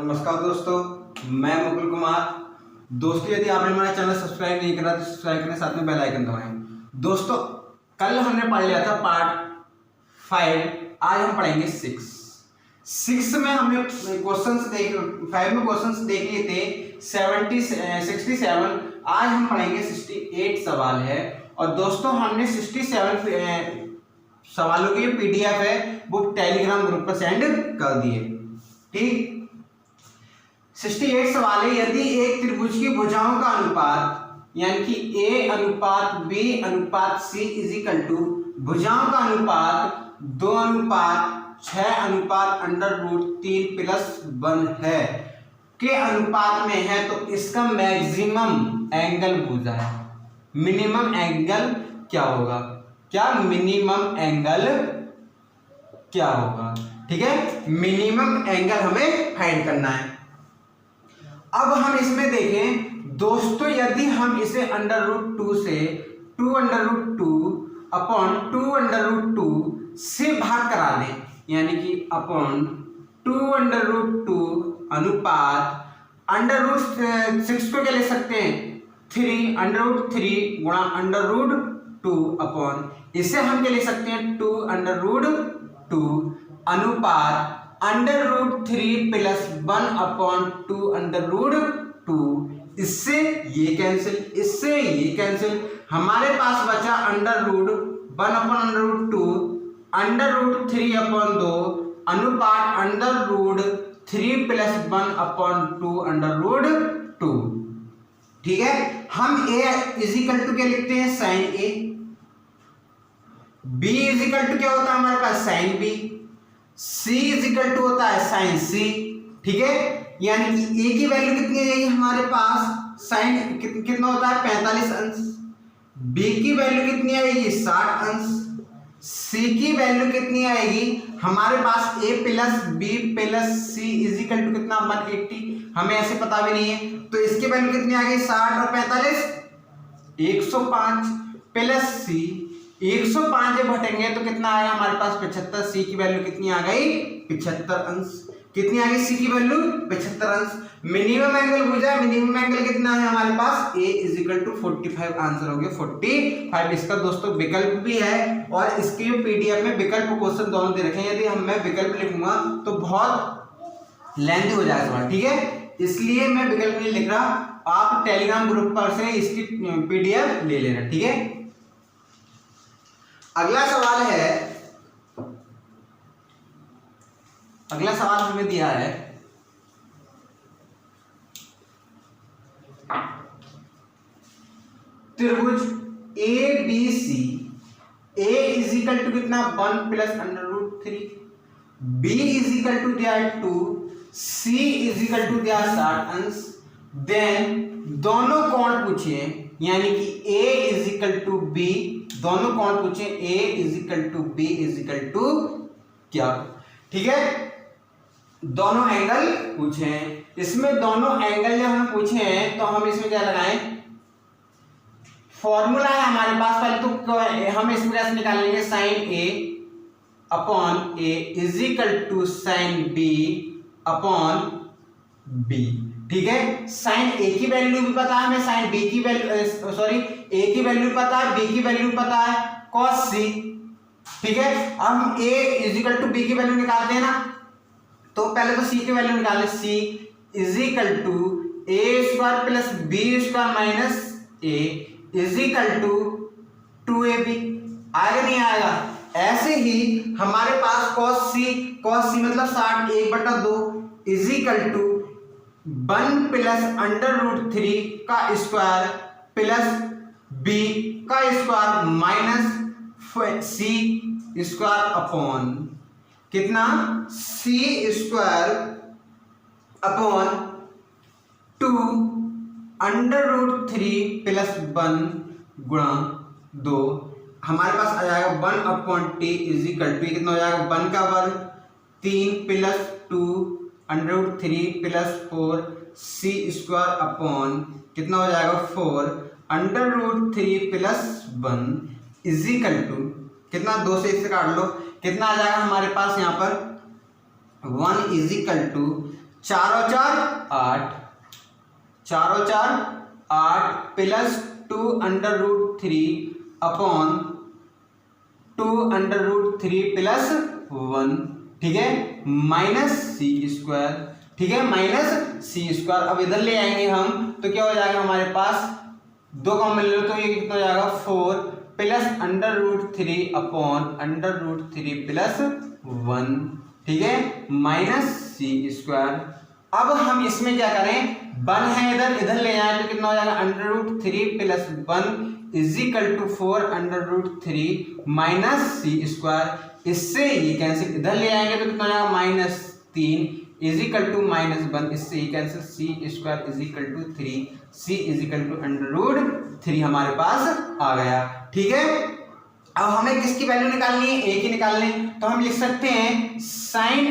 नमस्कार दोस्तों, मैं मुकुल कुमार। दोस्तों, यदि आपने हमारा चैनल सब्सक्राइब नहीं करा तो सब्सक्राइब करें, साथ में बेल आइकन दबाएं। दोस्तों, कल हमने पढ़ लिया था पार्ट 5, आज हम पढ़ेंगे 6 में हमने क्वेश्चंस देख 5 में क्वेश्चंस देख लिए थे 67। आज हम पढ़ेंगे 68 सवाल है। और दोस्तों, हमने 67 सवालों की पीडीएफ है वो टेलीग्राम ग्रुप पर सेंड कर दिए। ठीक, 68 सवाल है। यदि एक त्रिभुज की भुजाओं का अनुपात यानी कि A अनुपात B अनुपात C इजिकल टू भुजाओं का अनुपात 2:6 अनुपात √3 प्लस 1 है के अनुपात में है, तो इसका मैक्सिमम एंगल भुजा है। मिनिमम एंगल क्या होगा? क्या मिनिमम एंगल क्या होगा? ठीक है, मिनिमम एंगल हमें फाइंड करना है। अब हम इसमें देखें दोस्तों, यदि हम इसे √2 से 2√2 अपॉन 2√2 से भाग करा दें, यानी कि अपॉन 2√2 अनुपात √6 को क्या ले सकते हैं 3 √3 गुणा √2 अपॉन इसे हम क्या ले सकते हैं 2√2 अनुपात √3 प्लस 1 अपॉन 2√2। इससे ये कैंसिल, इससे ये कैंसिल, हमारे पास बचा √1 अपॉन √2 √3 अपॉन 2 अनुपात √3 प्लस 1 अपॉन 2√2। ठीक है, हम a इजिकल टू क्या लिखते हैं sine a, b equal to क्या होता है हमारे पास sine b, c equal to होता है साइन c। ठीक है, यानी कि a की वैल्यू कितनी आएगी हमारे पास साइन कितना होता है 45 अंश, b की वैल्यू कितनी आएगी 60 अंश, c की वैल्यू कितनी आएगी हमारे पास a plus b plus c equal to कितना 180। हमें ऐसे पता भी नहीं है, तो इसकी वैल्यू कितनी आ गई 60 और 45 105 प्लस c 105 जब घटेंगे तो कितना आएगा हमारे पास 75। c की वैल्यू कितनी आ गई 75 अंश। कितनी आ गई c की वैल्यू 75 अंश। मिनिमम एंगल भुजा, मिनिमम एंगल कितना है हमारे पास a इजिकल टू 45। आंसर हो गया 45। इसका दोस्तों विकल्प भी है और इसके पीडीएफ में विकल्प क्वेश्चन दोनों दे रखे हैं। यदि मैं विकल्प लिखूंगा तो बहुत लेंथी हो जाएगा सवाल। ठीक है, इसलिए मैं विकल्प नहीं लिख रहा, आप टेलीग्राम ग्रुप पर से इसकी पीडीएफ ले लेना। ठीक है, अगला सवाल है, अगला सवाल हमें दिया है त्रिभुज ABC A इजिकल टू कितना 1 प्लस √3, B इजिकल टू दिया 2, C इजिकल टू दिया 60 अंश। देन दोनों कोण पूछे, यानी कि A इजिकल टू B, दोनों कोण पूछे A equal to B equal to क्या। ठीक है, दोनों एंगल पूछे। इसमें दोनों एंगल जब हम पूछे हैं तो हम इसमें क्या लगाएं, फॉर्मूला है हमारे पास। पहले तो हम इसमें कैसे निकालेंगे sine A upon A equal to sine B upon B। ठीक है, साइन A की वैल्यू भी पता है हमें, साइन B की वैल्यू A की वैल्यू पता है, B की वैल्यू पता है cos C। ठीक है, अब हम A इजिकल टू B की वैल्यू निकालते हैं ना, तो पहले तो C की वैल्यू निकालें। C equal to A² plus B² minus A equal to 2AB। आएगा नहीं आएगा? ऐसे ही हमारे पास cos C मतलब 60 1/2 इजिकल टू 1 प्लस √3 का स्क्वायर प्लस B का square minus C square upon कितना C² अपॉन 2 √3 प्लस 1 गुणा 2। हमारे पास आ जाएगा 1/t इजिकल टू कितना हो जाएगा 1 का वर्ग 3 प्लस 2 √3 प्लस 4 C² अपॉन कितना हो जाएगा 4 √3 प्लस 1 इजिकल टू कितना 2 से इससे काट लो, कितना आ जाएगा हमारे पास यहाँ पर 1 इजिकल टू चारों चार 8, चारों चार 8 plus 2 under root 3 upon 2 under root 3 plus 1, ठीक है, माइनस सी स्क्वायर, ठीक है, माइनस सी स्क्वायर। अब इधर ले आएंगे हम तो क्या हो जाएगा हमारे पास, 2 कॉमन ले लो तो ये कितना हो जाएगा 4 plus under root 3 upon under root 3 plus 1, ठीक है, माइनस सी स्क्वायर। अब हम इसमें क्या करें, 1 है इधर, इधर ले जाए तो कितना हो जाएगा under root 3 plus 1 is equal to 4 under root 3 minus C square. इससे ये कैंसिल, इधर ले आएंगे तो कितना हो जाएगा minus 3 is equal to minus 1, इससे ये cancel, C square is equal to 3, C is equal to under root 3 हमारे पास आ गया, ठीक है। अब हमें किसकी वैल्यू निकालनी है, ए की निकालनी है, तो हम लिख सकते हैं साइन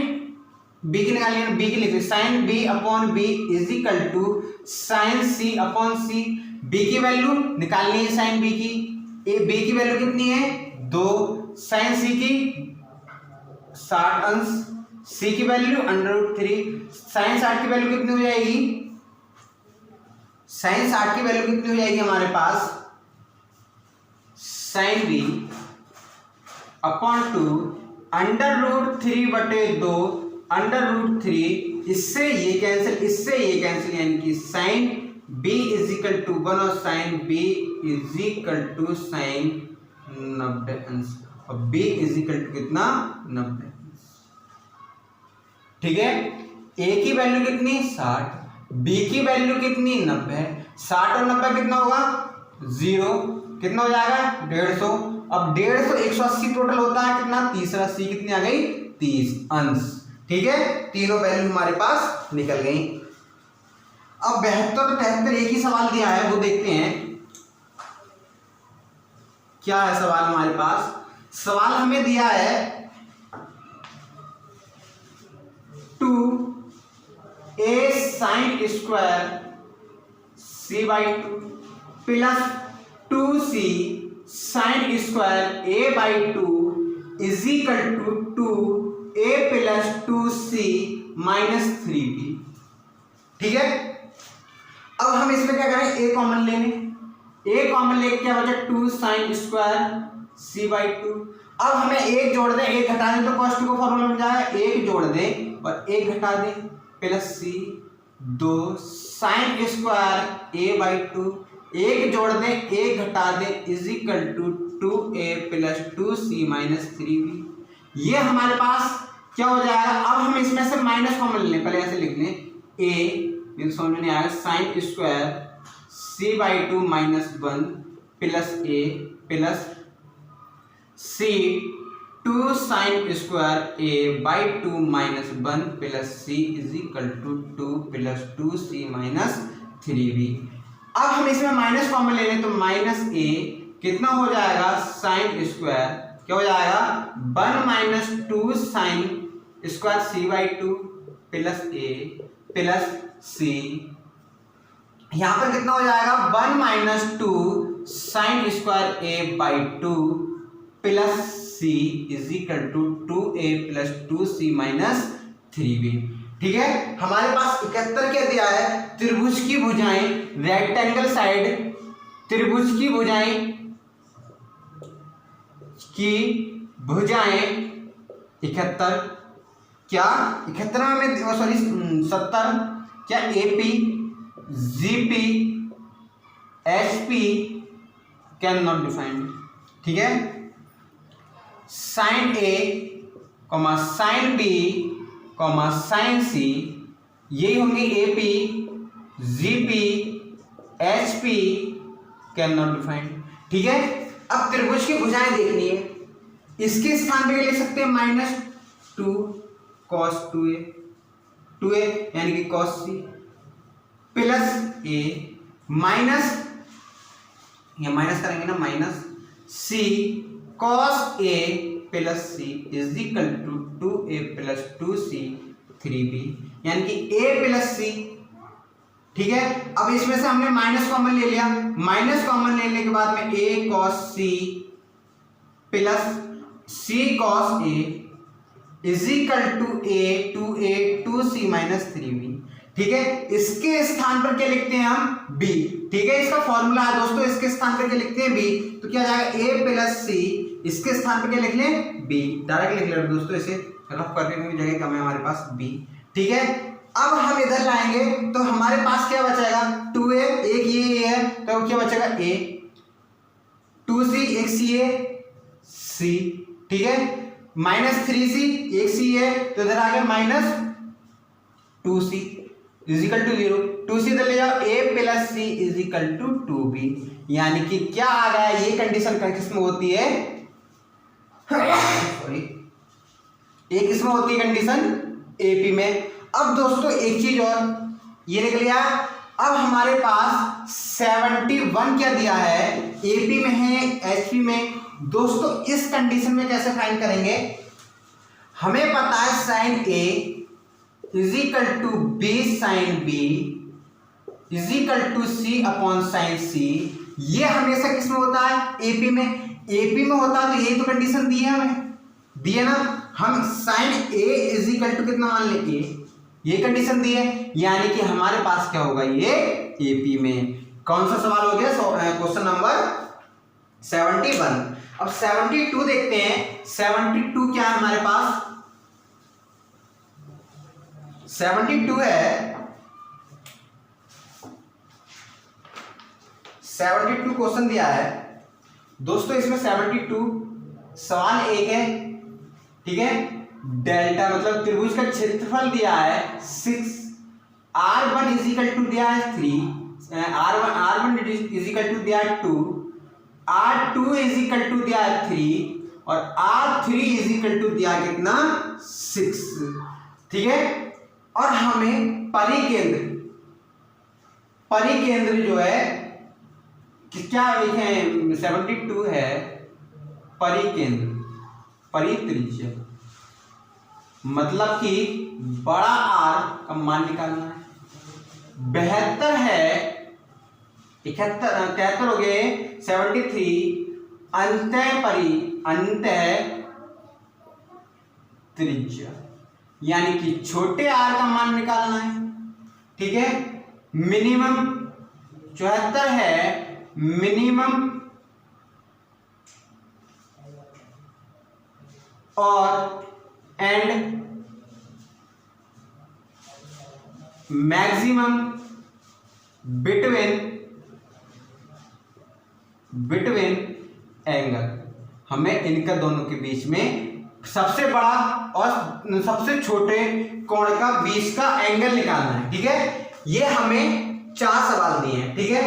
बी की निकालनी है, बी की लिख sine B upon B is equal to sine C upon C. B की वैल्यू निकालनी है साइन बी की, बी की वैल्यू कितनी है 2, साइन सी की 60 अंश, सी की वैल्यू अंडर रूट 3, साइन 60 की वैल्यू कितनी हो जाएगी, साइन 60 की वैल्यू कितनी हो जाएगी हमारे पास, sine B upon 2 under root 3/2 under root 3, इससे ये कैंसिल, इससे ये कैंसिल, यानी कि sine b is equal to 1 और sine b is equal to sine 90 अंश, और b इज इक्वल टू कितना 90, ठीक है। a की वैल्यू कितनी 60, b की वैल्यू कितनी 90, 60 और 90 कितना होगा 0, कितना हो जाएगा 150। अब 150 180 टोटल होता है कितना, तीसरा सी कितनी आ गई 30 अंश, ठीक है, तीनों वैल्यू हमारे पास निकल गई। अब 72 तो 73 एक ही सवाल दिया है, वो देखते हैं क्या है सवाल हमारे पास। सवाल हमें दिया है 2a sine square c/2 plus 2c sine square a/2 is equal to 2a plus 2c minus 3b, ठीक है। अब हम इसमें क्या करें, a कॉमन लेंगे, a कॉमन लेके क्या बचा 2 साइन स्क्वायर c/2। अब हमें एक जोड़ दें, एक घटा दें तो cos का फॉर्मूला बन जाएगा, एक जोड़ दें और एक घटा दें plus c 2 sine square a/2, एक जोड़ दें एक घटा दें is equal to 2a plus 2c minus 3b। ये हमारे पास क्या हो जाएगा, अब हम इसमें से माइनस कॉमन ले लें, पहले ऐसे लिख लें a, ये समझ में नहीं आएगा, sine square c/2 minus 1 plus a plus c 2 sine square a/2 minus 1 plus c is equal to 2 plus 2c minus 3b। अब हम इसमें माइनस कॉमन ले लें तो माइनस a कितना हो जाएगा, साइन स्क्वायर क्या हो जाएगा 1 minus 2 sine square c/2 plus a plus c, यहां पर कितना हो जाएगा 1 minus 2 sine square a/2 plus c is equal to 2a plus 2c minus 3b, ठीक है। हमारे पास 71 क्या दिया है, त्रिभुज की भुजाएं, रेक्टेंगल साइड त्रिभुज की भुजाएं की भुजाएं 71, क्या 71 में सॉरी 70, क्या AP GP HP can not defined, ठीक है। Sine A sine B sine C यही होंगे AP GP HP can not defined, ठीक है। अब त्रिभुज की भुजाएं देखनी है, इसके स्थान पे लिख सकते हैं माइनस 2 cos 2a यानी कि cos c plus a minus, या माइनस करेंगे ना, minus c cos a plus c is equal to 2a plus 2c 3b, यानी कि a प्लस c, ठीक है। अब इसमें से हमने माइनस कॉमन ले लिया, माइनस कॉमन लेने के बाद में a cos c plus c cos a is equal to a 2c minus 3b, ठीक है, इसके स्थान पर क्या लिखते हैं हम, b, ठीक है, इसका फॉर्मूला है दोस्तों, इसके स्थान पर क्या लिखते हैं b, तो क्या जाएगा a प्लस c, इसके स्थान पर क्या लिख लें b, डायरेक्ट लिख लें दोस्तों, इसे रफ करने की जगह कम है हमारे पास b, ठीक है। अब हम इधर लाएंगे तो हमारे पास क्या बचेगा, 2a, एक ये है तो क्या बचेगा a, 2c, एक c है c, ठीक है, -3c, एक c है तो इधर आ गया -2c इजिकल टू 0, 2c इधर ले जाओ, a plus c equal to 2b, यानी कि क्या आ गया, ये कंडीशन किसमें होती है, सॉरी, ये किसमें होती है कंडीशन, AP में। अब दोस्तों एक चीज और, ये निकल गया, अब हमारे पास 71 क्या दिया है, AP में है, HP में। दोस्तों इस कंडीशन में कैसे फाइंड करेंगे, हमें पता है sine A equal to B sine B equal to C upon sine C, ये हमेशा किसमें होता है, AP में, AP में होता है, तो ये तो कंडीशन दी है हमें, दी है ना, हम साइन A इजिकल टू कितना मान लेंगे, ये कंडीशन दी है, यानी कि हमारे पास क्या होगा, ये AP में। कौन सा सवाल हो गया, क्वेश्चन नंबर 71। अब 72 देखते हैं, 72 क्या है हमारे पास, 72 है, 72 क्वेश्चन दिया है दोस्तों, इसमें 72 सवाल एक है, ठीक है, डेल्टा मतलब त्रिभुज का क्षेत्रफल दिया है 6, R1 इजिकल टू दिया है 3, R1 इजिकल टू दिया है 2, R2 इजिकल टू दिया है 3 और R3 इजिकल टू दिया कितना 6, ठीक है। और हमें परिकेंद्र जो है क्या लिखे, 72 है परिकेंद्र, परित्रिज्य मतलब कि बड़ा R का मान निकालना है, 72 है, 73 हो गए, 73 अंत त्रिज्या, यानी कि छोटे R का मान निकालना है, ठीक है। मिनिमम 74 है, मिनिमम और एंड मैक्सिमम बिटवीन एंगल, हमें इनका दोनों के बीच में सबसे बड़ा और सबसे छोटे कोण का बीच का एंगल निकालना है, ठीक है। ये हमें 4 सवाल दिए हैं, ठीक है।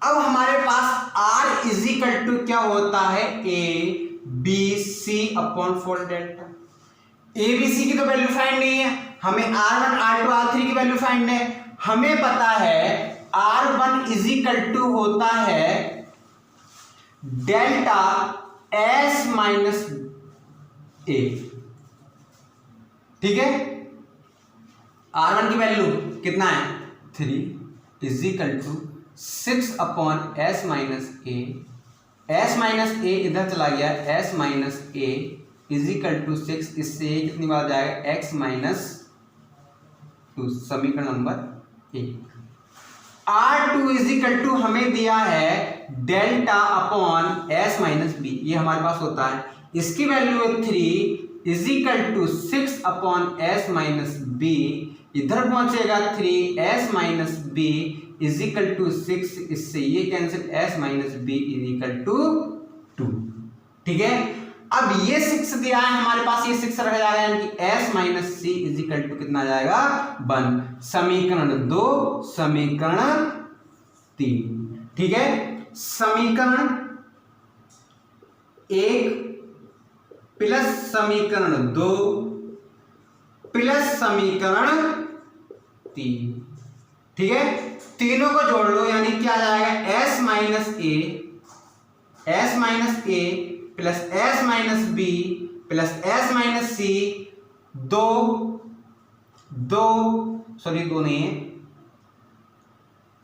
अब हमारे पास R इजिकल टू क्या होता है, ABC अपॉन 4 डेल्टा, ABC की तो वैल्यू फाइंड नहीं है, हमें R1 R2 R3 की वैल्यू फाइंड है। हमें पता है R1 इजिकल टू होता है डेल्टा S माइनस A, ठीक है। R1 की वैल्यू कितना है 3 equal to 6 upon S minus A, S minus A इधर चला गया, S minus A equal to 6, इससे कितनी बार जाएगा x माइनस 2, समीकरण नंबर 1। R2 इजिकल टू हमें दिया है delta upon S minus B, ये हमारे पास होता है, इसकी वैल्यू है 3 equal to 6 upon S minus B, इधर पहुंचेगा 3 S minus B equal to 6, इससे ये cancel, S minus B equal to 2, ठीक है। अब ये 6 दिया है हमारे पास, ये 6 रह जाएगा, यानी कि S minus C equal to कितना आ जाएगा 1, समीकरण 2 समीकरण 3, ठीक है। समीकरण 1 प्लस समीकरण 2 प्लस समीकरण 3, ठीक है, तीनों को जोड़ लो, यानी क्या आ जाएगा S minus A plus S minus B plus S minus C, दो नहीं है,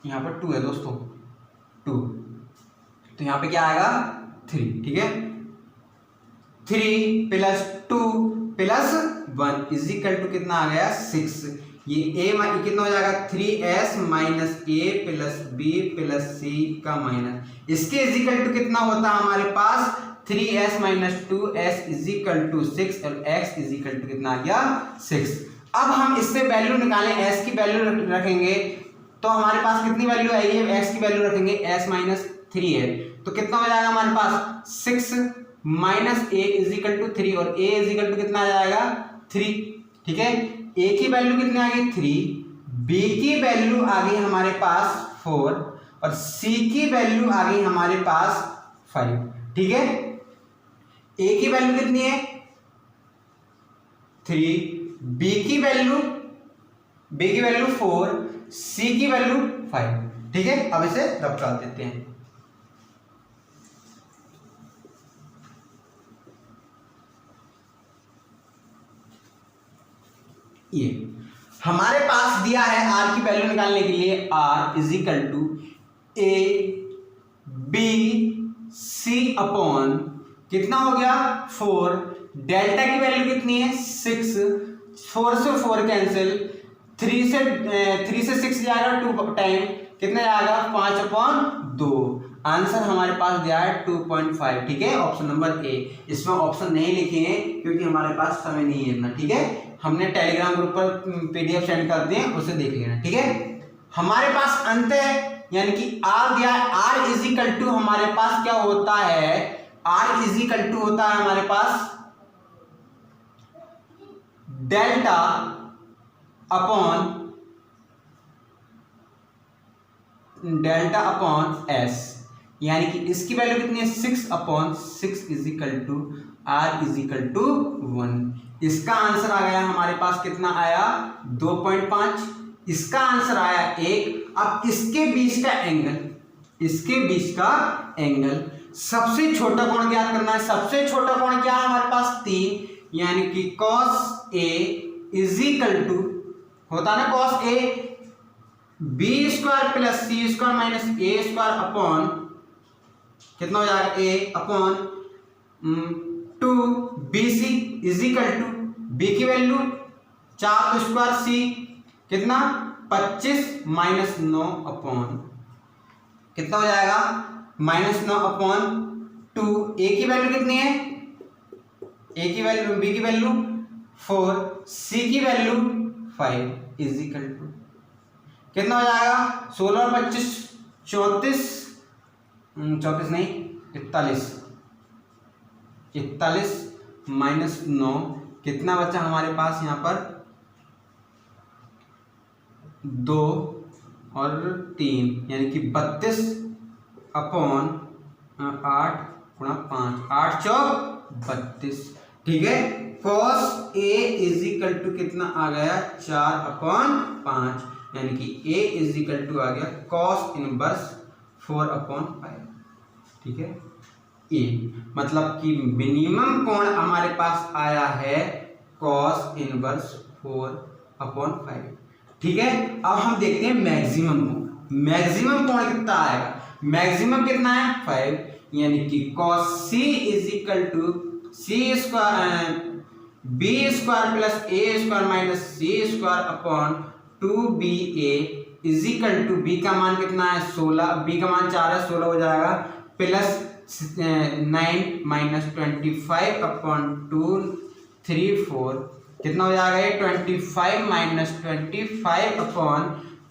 यहां पर 2 है दोस्तों, 2, तो यहां पे क्या आएगा 3, ठीक है। 3 प्लस 2 प्लस 1 इजिकल टू कितना आ गया 6, ये कितना हो जाएगा 3s माइनस ए प्लस बी प्लस सी का माइनस, इसके इजिकल टू कितना होता है हमारे पास 3s minus 2s is equal to 6 और x इजिकल टू कितना आ गया 6। अब हम इससे वैल्यू निकालें, s की वैल्यू रखेंगे तो हमारे पास कितनी वैल्यू आएगी, x की वैल्यू रखेंगे s माइनस 3 है तो कितना हो जाएगा हमारे पास 6 माइनस a इजिकल टू 3 और a इजिकल टू कितना आ जाएगा 3। ठीक है, a की वैल्यू कितनी आ गई 3, b की वैल्यू आ गई हमारे पास 4 और c की वैल्यू आ गई हमारे पास 5। ठीक है, a की वैल्यू कितनी है 3, b की वैल्यू 4, c की वैल्यू 5। ठीक है, अब इसे रब कर देते हैं। ये हमारे पास दिया है r की वैल्यू निकालने के लिए r equal to a b c upon कितना हो गया 4, डेल्टा की वैल्यू कितनी है 6, 4 से 4 कैंसिल, 3 से 6 जाएगा 2 टाइम कितना जाएगा 5/2। आंसर हमारे पास दिया है 2.5। ठीक है, ऑप्शन नंबर ए। इसमें ऑप्शन नहीं लिखे हैं क्योंकि हमारे पास समय नहीं है इतना। ठीक है, हमने टेलीग्राम ग्रुप पर पीडीएफ सेंड कर दिए, उसे देख लेना। ठीक है, हमारे पास अंत है यानी कि आर दिया है, आर इजिकल टू हमारे पास क्या होता है, आर इजिकल टू होता है हमारे पास डेल्टा अपॉन एस, यानी कि इसकी वैल्यू कितनी है 6/6 equal to R equal to 1। इसका आंसर आ गया हमारे पास कितना आया 2.5, इसका आंसर आया 1। अब इसके बीच का एंगल सबसे छोटा कोण ज्ञात करना है। सबसे छोटा कोण क्या है हमारे पास 3, यानी कि cos A इजिकल टू होता ना cos A b² plus c² minus a² upon कितना हो जाएगा a upon 2bc equal to b की वैल्यू 4² c कितना 25 माइनस 9 अपॉन कितना हो जाएगा -9 अपॉन 2। a की वैल्यू कितनी है, a की वैल्यू b की वैल्यू 4, c की वैल्यू 5 इजिकल टू कितना हो जाएगा 16 और 25 34 नहीं 41 माइनस 9 कितना बचा हमारे पास यहाँ पर 2 और 3 यानी कि 32 अपॉन 8 गुणा 5 8 चौक 32। ठीक है, cos A इजिकल टू कितना आ गया 4/5 यानी कि a इजिकल टू आ गया cos इनवर्स 4/5। ठीक है, a मतलब कि मिनिमम कोण हमारे पास आया है cos इनवर्स 4/5। ठीक है, अब हम देखते हैं मैक्सिमम कोण। मैक्सिमम कोण कितना आएगा, मैक्सिमम कितना है 5 यानी कि cos c equal to b² plus a² minus c² upon 2ba equal to b का मान कितना है 16, b का मान 4 है 16 हो जाएगा प्लस 9 माइनस 25 अपॉन 2 3 4 कितना हो जाएगा ये 25 माइनस 25 अपॉन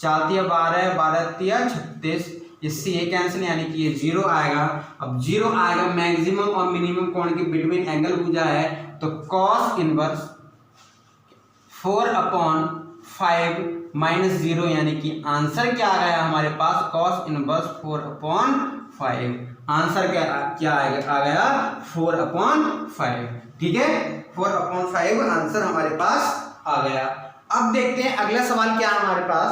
4 × 12 12 × 36, इससे ये कैंसिल यानी कि ये 0 आएगा। अब 0 आएगा, मैक्सिमम और मिनिमम कोण के बिटवीन एंगल पूछा है तो cos इनवर्स 4/5 माइनस 0 यानी कि आंसर क्या आ गया हमारे पास cos इनवर्स 4/5। आंसर क्या आ गया 4/5। ठीक है, 4/5 आंसर हमारे पास आ गया। अब देखते हैं अगला सवाल क्या है हमारे पास।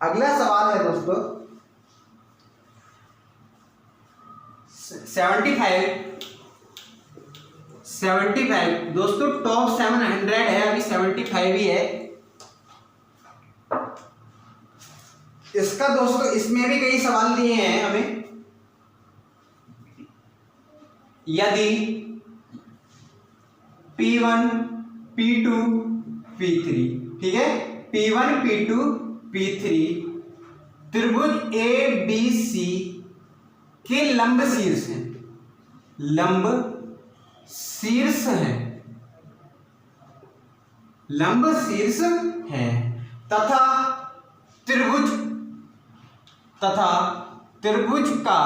अगला सवाल है दोस्तों 75 दोस्तों, टॉप 700 है, अभी 75 ही है इसका। दोस्तों इसमें भी कई सवाल दिए हैं हमें। यदि P1 P2 P3 ठीक है, P1 P2 P3 त्रिभुज ए बी सी के लंब शीर्ष हैं, लंब शीर्ष हैं, लंब शीर्ष हैं तथा त्रिभुज का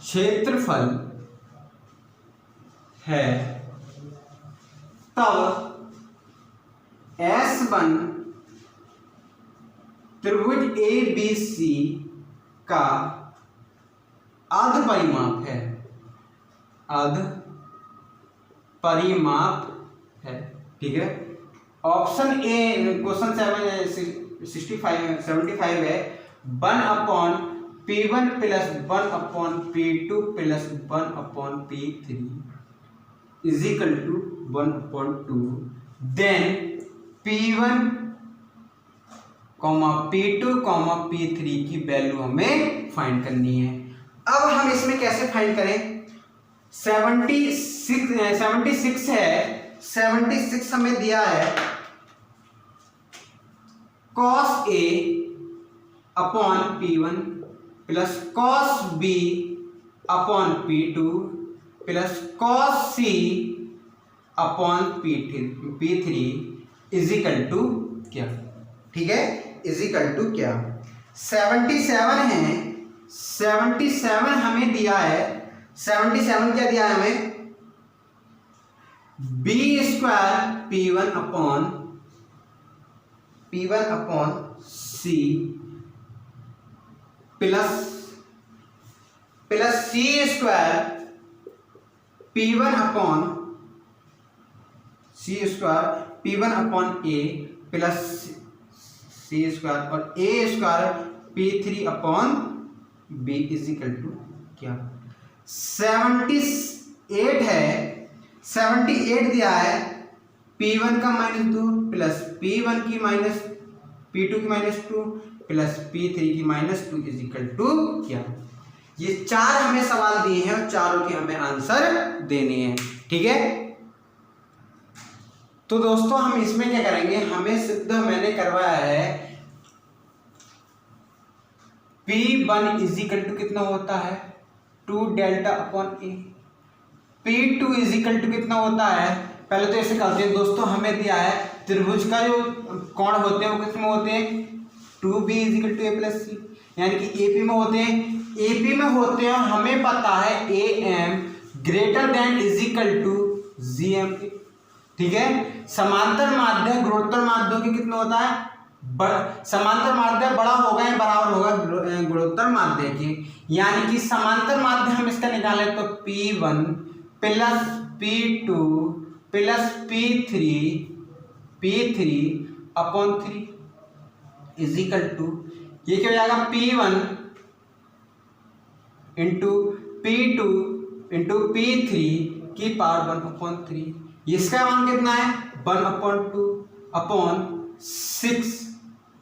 क्षेत्रफल है, तब S1 त्रिभुज ए बी सी का अर्ध परिमाप है। ठीक है, ऑप्शन ए क्वेश्चन 75 है 1/P1 plus 1/P2 plus 1/P3 is equal to 1/2। Then P1, P2, P3 की वैल्यू हमें फाइंड करनी है। अब हम इसमें कैसे फाइंड करें? 76 है, 76 हमें दिया है cos A upon P1 plus cos B upon P2 plus cos C upon P3 is equal to क्या? ठीक है, इज इक्वल टू क्या? 77 है, 77 हमें दिया है, 77 क्या दिया है हमें? B square P1 upon C plus C square P1 upon A plus C square और A square P3 upon B is equal to क्या? 78 है, 78 दिया है P1 का -2 प्लस P1 की P2 की -2 प्लस P3 की -2 इज इक्वल टू क्या? ये 4 हमें सवाल दिए हैं और चारों के हमें आंसर देने हैं। ठीक है, तो दोस्तों हम इसमें क्या करेंगे, हमें सिद्ध मैंने करवाया है P1 इज इक्वल टू कितना होता है 2 delta upon A, P2 is equal to कितना होता है, पहले तो ऐसे करते हैं दोस्तों, हमें दिया है त्रिभुज का जो कोण होते हैं वो किस में होते हैं 2B is equal to A plus C, यानी कि AP में होते हैं, AP में होते हैं, हमें पता है AM greater than is equal to GM के। ठीक है, समांतर माध्य गुणोत्तर माध्यों के कितना होता है समांतर माध्य बड़ा होगा या बराबर होगा गुणोत्तर माध्य के, यानी कि समांतर माध्य हम इसका निकाले तो P1 plus P2 plus P3 upon 3 is equal to ये क्या हो जाएगा P1 into P2 into P3 की पावर 1/3। इसका मान कितना है 1/2 अपॉन 6।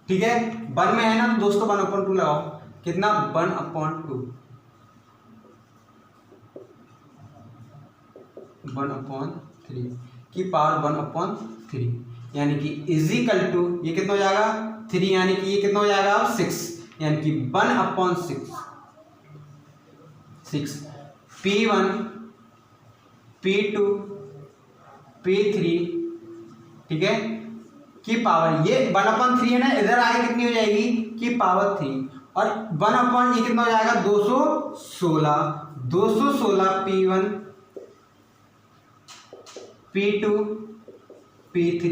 ठीक है, 1 में है ना तो दोस्तों 1/2 लगाओ, कितना 1/2 1/3 की पावर 1/3, यानी कि इज इक्वल टू ये कितना हो जाएगा 3, यानी कि ये कितना हो जाएगा 6, यानी कि 1/6 P1 P2 P3 ठीक है की पावर, ये 1/3 है ना, इधर आगे कितनी हो जाएगी की पावर 3 और 1 ये कितना हो जाएगा 216 P1 P2 P3,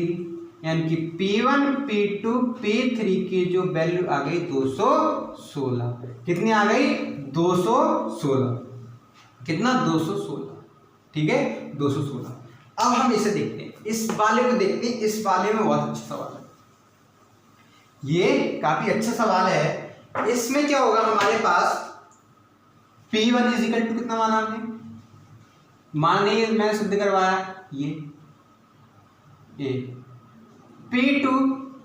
यानी कि P1 P2 P3 की जो वैल्यू आ गई 216, कितनी आ गई 216, कितना 216। ठीक है 216। अब हम इसे देखते हैं, इस वाले को देखते हैं, इस वाले में बहुत अच्छा सवाल है, ये काफी अच्छा सवाल है। इसमें क्या होगा हमारे पास P1 इज इक्वल टू कितना माना हमने, मान नहीं मैंने सिद्ध करवाया ये A, P2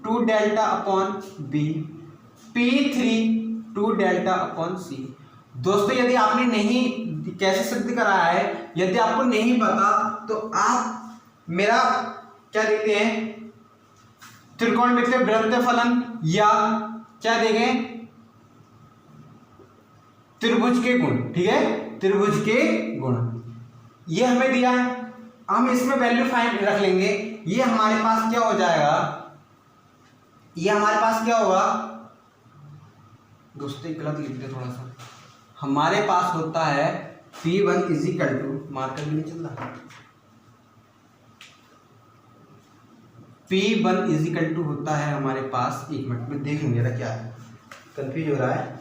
2 delta upon B, P3 2 delta upon C। दोस्तों यदि आपने नहीं कैसे सिद्ध कराया है, यदि आपको नहीं पता तो आप मेरा क्या देखते हैं, त्रिकोणमितीय वृत्त फलन, या क्या देखें, त्रिभुज के गुण। ठीक है, त्रिभुज के गुण ये हमें दिया है, हम इसमें वैल्यू फाइंड रख लेंगे। ये हमारे पास क्या हो जाएगा, ये हमारे पास क्या होगा दोस्तों, गलत लिख दे थोड़ा सा, हमारे पास होता है P1 इजिकल टू, मार्कर भी नहीं चल रहा, P1 इजिकल टू होता है हमारे पास, एक मिनट में देख लूंगा क्या है, कंफ्यूज हो रहा है,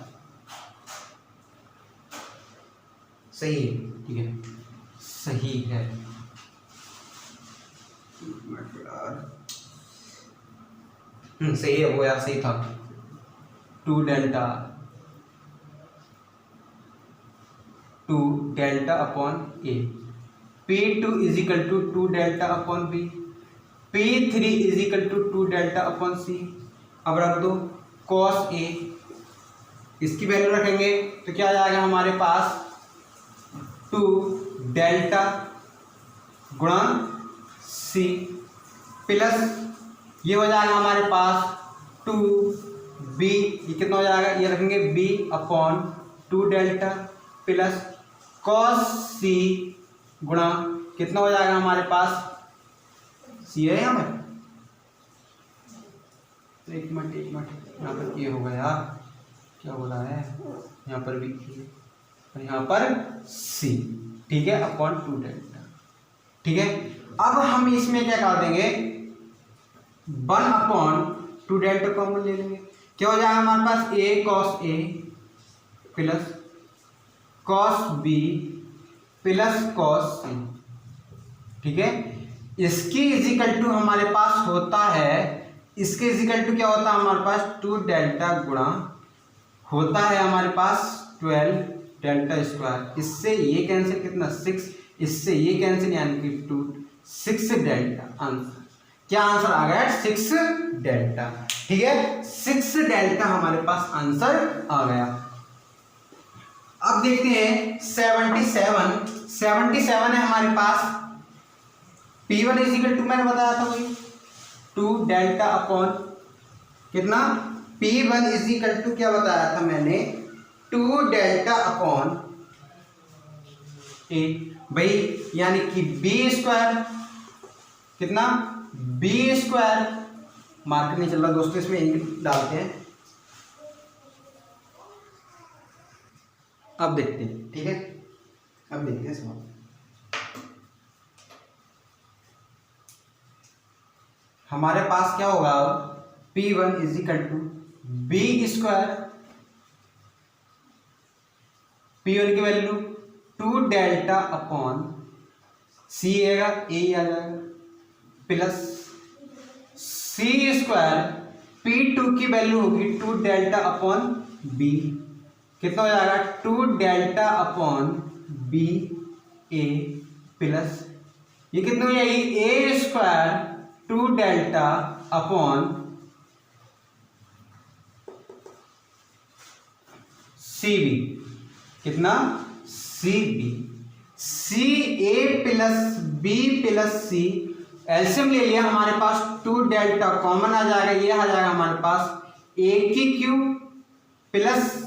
सही है, ठीक है, सही है, सही है वो यार, सही था, 2 delta upon A, P2 equal to 2 delta upon B, P3 equal to 2 delta upon C. अब रख दो cos ए, इसकी वैल्यू रखेंगे तो क्या आ जाएगा हमारे पास 2 डेल्टा गुणा सी, प्लस ये हो जाएगा हमारे पास 2b, ये कितना हो जाएगा, ये रखेंगे b upon 2 delta plus cos c गुणा कितना हो जाएगा हमारे पास, c है यहाँ पर, तो एक मिनट यहाँ पर ये होगा यार, क्या हो रहा है, यहाँ पर भी और यहाँ पर c, ठीक है, अपॉन 2 डेल्टा। ठीक है, अब हम इसमें क्या कर देंगे, 1 अपॉन 2 डेल्टा कॉमन ले लेंगे, क्या हो जाएगा हमारे पास a cos a plus cos b plus cos c। ठीक है, इसकी इजिकल टू हमारे पास होता है, इसके इजिकल टू क्या होता है हमारे पास 2 डेल्टा गुणा होता है हमारे पास 12 डेल्टा स्क्वायर, इससे ये कैंसिल कितना 6, इससे ये कैंसिल यानी कि 2, 6 डेल्टा, आंसर क्या आंसर आ गया 6 डेल्टा। ठीक है, 6 डेल्टा हमारे पास आंसर आ गया। अब देखते हैं 77 है हमारे पास, P1 इजिकल टू मैंने बताया था वही 2 डेल्टा अपॉन कितना, P1 इजिकल टू क्या बताया था मैंने 2 डेल्टा अपॉन ए, भाई यानी कि b स्क्वायर कितना, b स्क्वायर, मार्कर नहीं चल रहा दोस्तों, इसमें इंक डालते हैं, अब देखते हैं। ठीक है, अब देखते हैं सवाल, हमारे पास क्या होगा, P1 is equal to b square, P1 की वैल्यू 2 डेल्टा अपॉन c आएगा, a आ जाएगा, प्लस c स्क्वायर, P2 की वैल्यू होगी 2 डेल्टा अपॉन b, कितना हो जाएगा 2 delta upon b a plus ये कितना हो जाएगी a square 2 delta upon C B, कितना C B, C A plus B plus C, LCM ले लिया हमारे पास 2 डेल्टा कॉमन आ जाएगा, ये आ जाएगा हमारे पास ए की क्यूब प्लस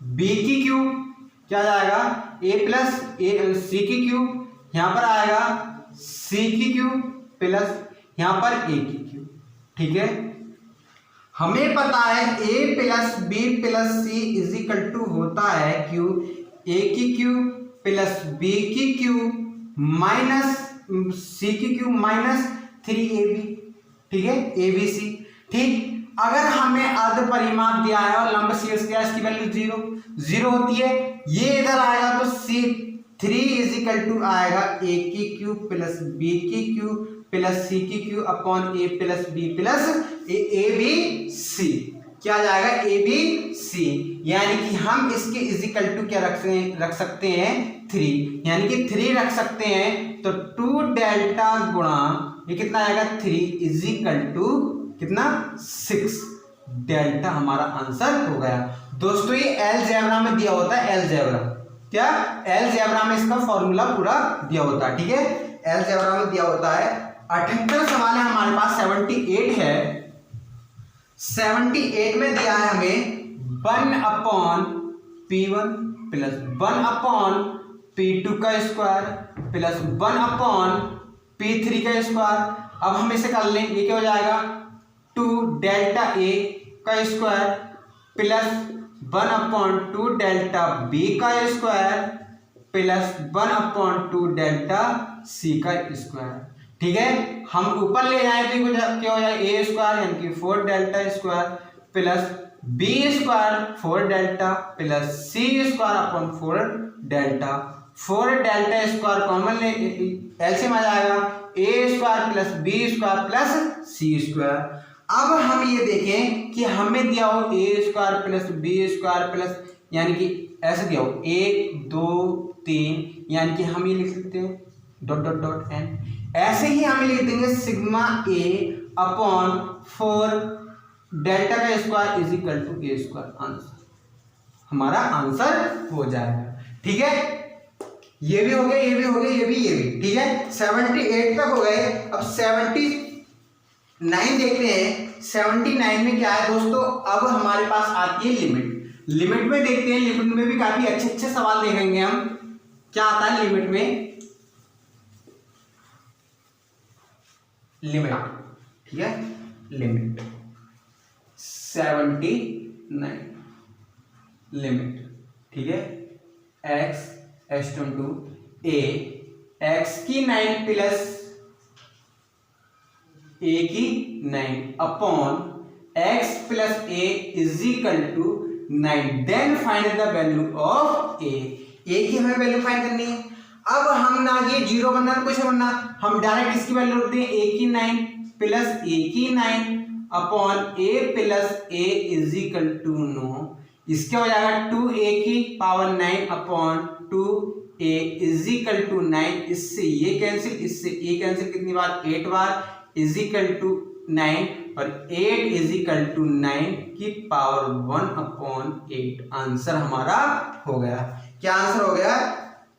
बी की क्यूब, क्या जाएगा ए प्लस ए सी की क्यूब, यहाँ पर आएगा सी की क्यूब प्लस यहाँ पर ए की क्यूब। ठीक है, हमें पता है a plus B plus C is equal to होता है क्यू, ए की क्यूब प्लस बी की क्यूब माइनस सी की क्यूब माइनस 3ab। ठीक है, ABC। ठीक, अगर हमें अर्ध परिमाप दिया है और लंब शीर्ष दिया है, इसकी वैल्यू 0 होती है, ये इधर आएगा तो C3 इज इक्वल टू आएगा a की क्यूब प्लस b की क्यूब प्लस सी की cube upon A plus B plus A B C, क्या आ जाएगा ए बी सी, यानी कि हम इसके इजिकल टू क्या रख सकते हैं 3, यानी कि 3 रख सकते हैं, तो 2 डेल्टा गुणा ये कितना आएगा 3 इजिकल टू कितना 6 डेल्टा, हमारा आंसर हो गया। दोस्तों ये अलजेब्रा में दिया होता है, अलजेब्रा क्या अलजेब्रा में इसका फॉर्मूला पूरा दिया होता है। ठीक है, अलजेब्रा में दिया होता है 78 सवाल है हमारे पास, 78 है। 78 में दिया है हमें 1/P1 प्लस 1/P2 का स्क्वायर प्लस 1/P3 का स्क्वायर। अब हम इसे कर लें, ये क्या हो जाएगा 2 डेल्टा ए का स्क्वायर प्लस 1/2 डेल्टा बी का स्क्वायर प्लस 1/2 डेल्टा सी का स्क्वायर। ठीक है, हम ऊपर ले जाए तो क्या हो जाए ए स्क्वायर यानी कि 4 delta square plus B square 4 delta plus C square upon 4 delta. 4 delta square common ले, एलसीएम आ जाएगा A square plus B square plus C square. अब हम ये देखें कि हमें दिया हो A square plus B square plus, यानी कि ऐसे दिया हो 1 2 3, यानी कि हम ये लिख सकते हैं डॉट डॉट डॉट एन। ऐसे ही हम लिख देंगे सिग्मा ए अपॉन 4 डेल्टा का square is equal to A square. Answer हमारा आंसर हो जाएगा। ठीक है, ये भी हो गया, ये भी हो गया, ये भी। ठीक है, 78 तक हो गए। अब 79 देखते हैं। 79 में क्या है दोस्तों, अब हमारे पास आती है लिमिट। लिमिट में देखते हैं, लिमिट में भी काफी अच्छे अच्छे सवाल देखेंगे हम। क्या आता है लिमिट में, लिमिट। ठीक है, लिमिट 79 लिमिट। ठीक है, x टू a x की 9 प्लस a की 9 upon x plus a is equal to 9। Then find the value of a। a की हमें वैल्यू फाइंड करनी है। अब हम ना ये जीरो बनना कुछ बनना, हम डायरेक्ट इसकी वैल्यू रखते हैं a की 9 प्लस a की 9 upon a plus a is equal to 9। इसके हो जाएगा 2a की power 9 upon 2a is equal to 9। इससे ये कैंसिल, इससे ये कैंसिल, कितनी बार 8 बार इज इक्वल टू 9 और 8 इज इक्वल टू 9 की पावर 1 अपॉन 8। आंसर हमारा हो गया। क्या आंसर हो गया,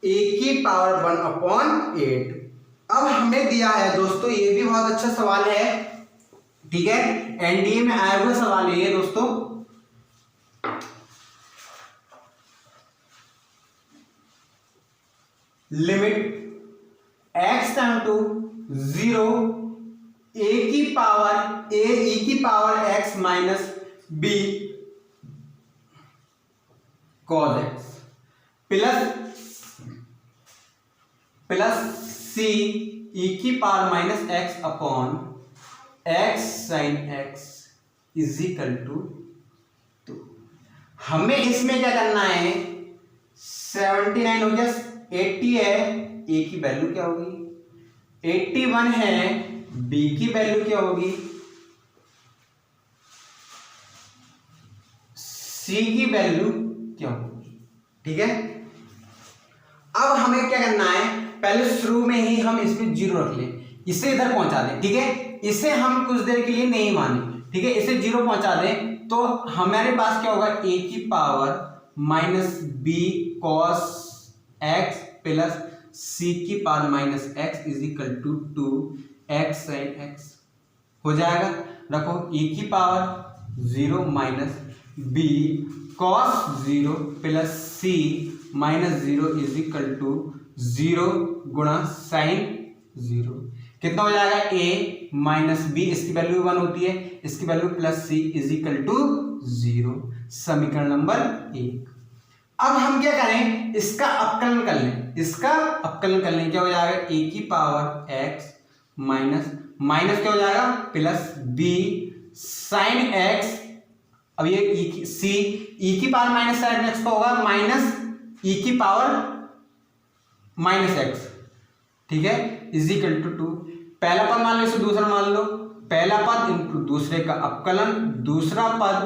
a की पावर 1 अपॉन 8। अब हमें दिया है दोस्तों, ये भी बहुत अच्छा सवाल है। ठीक है, एनडीए में आया हुआ सवाल है ये दोस्तों। Limit x time to 0 a की पावर a e की power x minus b cos x plus c e की power minus x upon x sine x is equal to 2। हमें इसमें क्या करना है, 79 हो गया, 80 है, a की वैल्यू क्या होगी, 81 है, b की वैल्यू क्या होगी, c की वैल्यू क्या होगी। ठीक है, अब हमें क्या करना है, पहले शुरू में ही हम इसमें 0 रख लें, इसे इधर पहुंचा दें। ठीक है, इसे हम कुछ देर के लिए नहीं माने। ठीक है, इसे 0 पहुंचा दें तो हमारे पास क्या होगा, a की power minus b cos x plus c की power minus x is equal to 2x sine x हो जाएगा। रखो e की power 0 minus b cos 0 plus c minus 0 is equal to 0 गुणा साइन 0। कितना हो जाएगा, a माइनस b, इसकी वैल्यू 1 होती है, इसकी value plus c is equal to 0। समीकरण नंबर 1। अब हम क्या करें, इसका अपकलन कर लें, इसका अपकलन कर लें। क्या हो जाएगा, a की पावर x माइनस क्या हो जाएगा, प्लस b साइन x। अब ये c e की पावर माइनस साइन x का होगा माइनस e की पावर माइनस x। ठीक है, इज इक्वल टू 2। पहला पद मान लो, इसे दूसरा मान लो, पहला पद इंटू दूसरे का अपकलन, दूसरा पद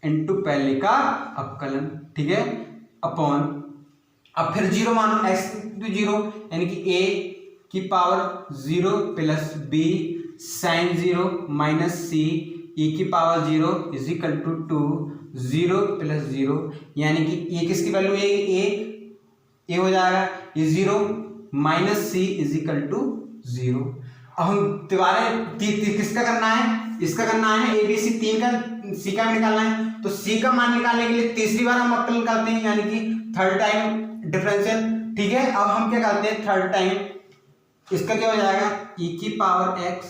इंटू पहले का अपकलन। ठीक है, अपॉन, अब फिर 0 मानो, x इंटू 0 यानी कि a की power 0 plus b sine 0 minus c e की power 0 is equal to 2 0 plus 0 यानी कि ये किसकी वैल्यू है, a हो जाएगा, ये 0 minus c is equal to 0। अब हम दोबारा किसका करना है, इसका करना है ए बी सी, 3 का सी का निकालना है। तो सी का मान निकालने के लिए तीसरी बार हम अवकलन निकालते हैं, यानी कि थर्ड टाइम डिफरेंशियल। ठीक है, अब हम क्या करते हैं, थर्ड टाइम इसका क्या हो जाएगा, e की power x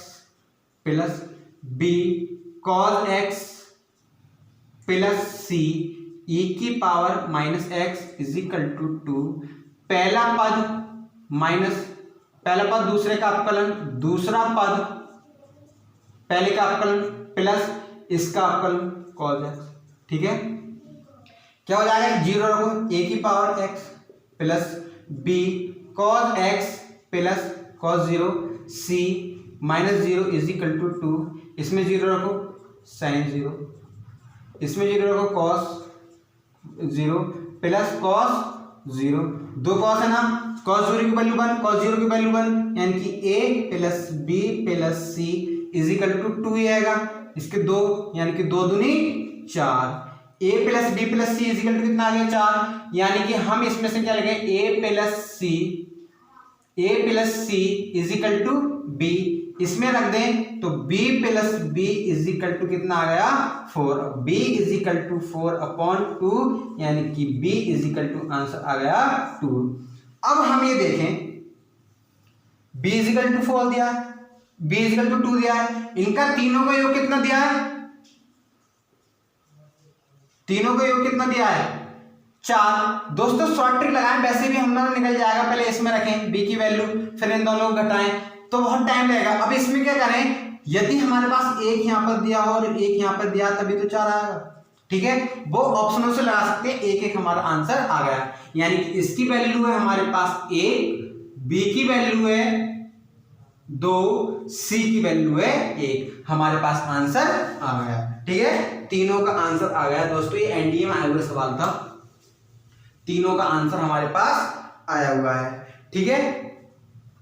plus B cos x plus C e की power minus x is equal to 2। पहला पद दूसरे का अवकलन, दूसरा पद पहले का अवकलन प्लस इसका अवकलन cos x। ठीक है, क्या हो जाएगा, 0 रखो, a की power x plus B cos x plus cos 0 c minus 0 is equal to 2। इसमें 0 रखो, sin 0, इसमें 0 रखो, cos 0 प्लस cos 0, 2 cos है ना, cos 0 की वैल्यू 1, cos 0 की वैल्यू 1, यानी कि a plus B plus C is equal to 2 ही आएगा। इसके 2 यानी कि 2 दूनी 4, a plus B plus C is equal to कितना आ गया, 4। यानी कि हम इसमें से क्या लिखें, a plus C is equal to b, इसमें रख दें तो b plus B is equal to कितना आ गया, 4। b इज इक्वल टू 4/2, यानी कि b is equal to answer आ गया 2। अब हम ये देखें, b इज इक्वल टू 4 दिया है, b इज इक्वल टू 2 दिया है, इनका तीनों का योग कितना दिया है, तीनों का योग कितना दिया है, 4। दोस्तों शॉर्ट ट्रिक लगाएं, वैसे भी हम लोग निकल जाएगा, पहले इसमें रखें b की वैल्यू, फिर इन दोनों को घटाएं तो बहुत टाइम लगेगा। अब इसमें क्या करें, यदि हमारे पास एक यहां पर दिया हो और एक यहां पर दिया तभी तो 4 आएगा। ठीक है, वो ऑप्शनों से लगा सकते हैं, एक एक हमारा आंसर आ गया। यानी कि इसकी वैल्यू है हमारे पास 1, बी की वैल्यू है 2, सी की वैल्यू है 1, हमारे पास आंसर आ गया। ठीक है, तीनों का आंसर आ गया दोस्तों, ये एनडीए में आया हुआ सवाल था, तीनों का आंसर हमारे पास आया हुआ है। ठीक है,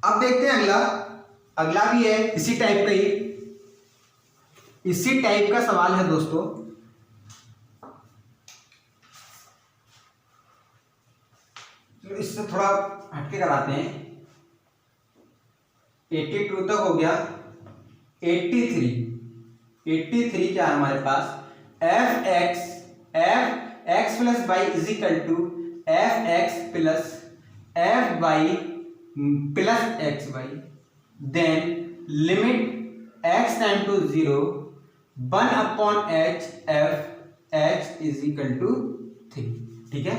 अब देखते हैं अगला भी है इसी टाइप का ही, इसी टाइप का सवाल है दोस्तों। तो इससे थोड़ा हटके कराते हैं, 82 तक हो गया, 83 क्या है हमारे पास, F X plus Y is equal to F X plus F Y plus X Y, then limit X time to 0 1/h F H is equal to 3। ठीक है,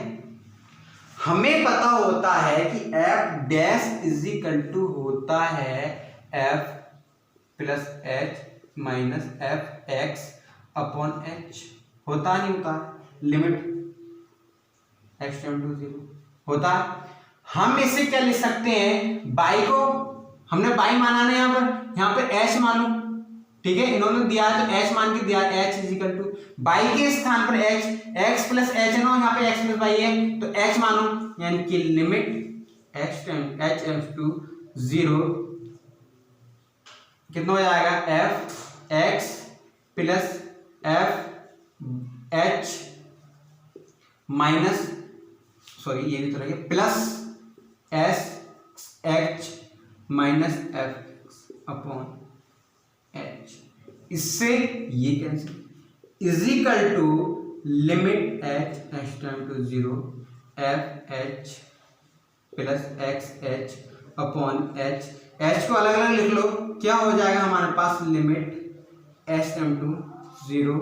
हमें पता होता है कि F dash is equal to होता है F plus H minus F X upon H, होता नहीं होता, लिमिट एक्स टाइम टू 0 होता। हम इसे क्या लिख सकते हैं, बाई को हमने बाई माना ना, यहाँ पर एच मानो। ठीक है, इन्होंने दिया है तो एच मान के दिया, H is equal two by के स्थान पर एच, एक्स प्लस एच है ना, यहाँ पे एक्स प्लस बाई है तो एच मानो, यानी कि limit X time H aims to 0 कितना हो जाएगा, F X plus F H minus, sorry ये भी तो रह plus S H minus F X upon H, इससे ये cancel, is equal to limit H H time to 0 F H plus X H upon H, H को अलग अलग लिख लो, क्या हो जाएगा हमारे पास, limit H time to 0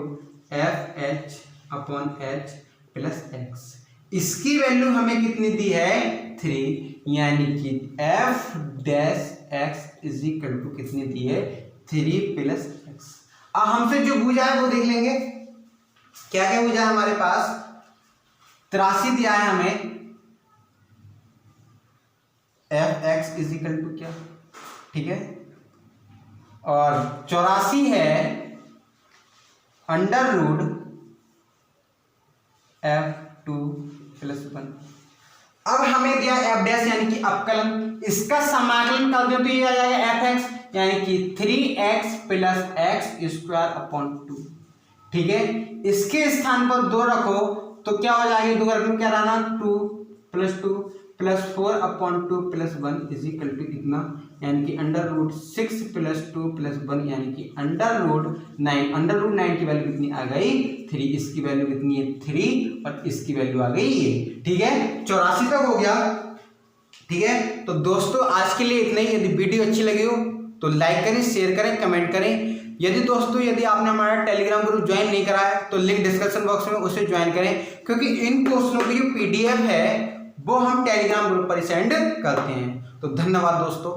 F H upon H plus X. इसकी वैल्यू हमें कितनी दी है, 3, यानी कि F dash X is equal to कितनी दी है, 3 प्लस एक्स। अब हमसे जो पूछा है वो देख लेंगे, क्या क्या पूछा है हमारे पास, 83 दिया है हमें, F X is equal to क्या, ठीक है, और 84 है अंडर रूट F2 प्लस 1। अब हमें दिया एफ डैश यानी कि अवकलन, इसका समाकलन कर दो तो ये आ जाएगा एफ एक्स यानी कि 3x plus x square upon 2। ठीक है, इसके स्थान पर 2 रखो तो क्या हो जाएगा, 2 रखने क्या रहना, 2 प्लस 2 +4/2 + 1 इज इक्वल टू इतना, यानी कि √6 + 2 + 1 यानी कि √9। √9 की वैल्यू कितनी आ गई? 3। इसकी वैल्यू कितनी है? 3 और इसकी वैल्यू आ गई ये। ठीक है, 84 तक हो गया। ठीक है, तो दोस्तों आज के लिए इतना ही। यदि वीडियो अच्छी लगी हो तो लाइक करें, शेयर करें, कमेंट करें। यदि आपने हमारा टेलीग्राम ग्रुप ज्वाइन नहीं करा है तो लिंक डिस्क्रिप्शन बॉक्स में उसे ज्वाइन करें, क्योंकि इन क्वेश्चनों की जो PDF है वो हम टेलीग्राम ग्रुप पर सेंड करते हैं। तो धन्यवाद दोस्तों।